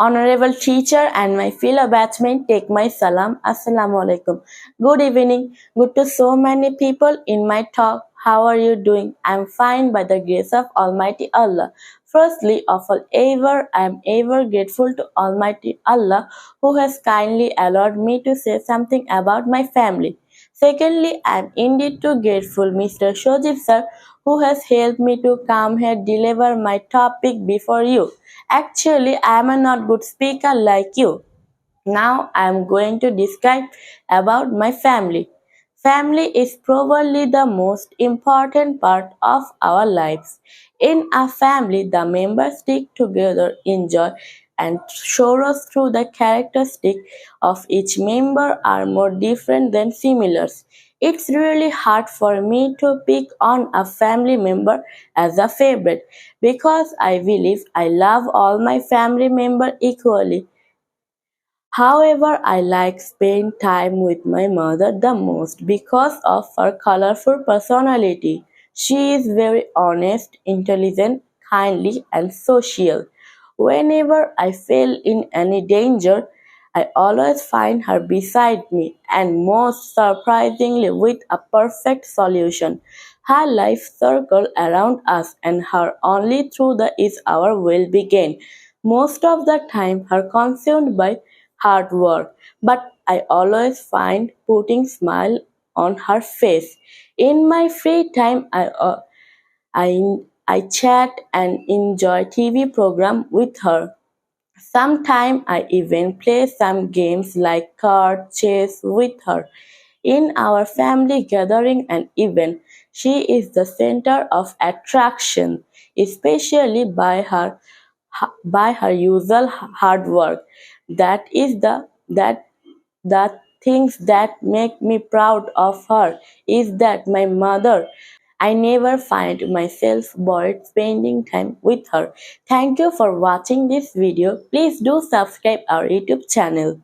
Honorable teacher and my fellow batchmates, take my salam. Assalamu alaikum. Good evening. Good to so many people in my talk. How are you doing? I'm fine by the grace of Almighty Allah. Firstly of all ever, I am ever grateful to Almighty Allah who has kindly allowed me to say something about my family. Secondly, I am indeed too grateful Mr. Shojib sir who has helped me to come here deliver my topic before you. Actually, I am a not good speaker like you. Now I am going to describe about my family. Family is probably the most important part of our lives. In a family, the members stick together, enjoy, and sorrows through the characteristics of each member are more different than similars. It's really hard for me to pick on a family member as a favorite because I believe I love all my family members equally. However, I like spending time with my mother the most because of her colorful personality. She is very honest, intelligent, kindly, and social. Whenever I feel in any danger, I always find her beside me, and most surprisingly, with a perfect solution. Her life circles around us, and her only through the is our will begin. Most of the time, her consumed by hard work, but I always find putting smile on her face. In my free time, I I chat and enjoy TV program with her. Sometimes I even play some games like card chess with her. In our family gathering and event, she is the center of attraction, especially by her usual hard work. That is the things that make me proud of her is that my mother. I never find myself bored spending time with her. Thank you for watching this video. Please do subscribe our YouTube channel.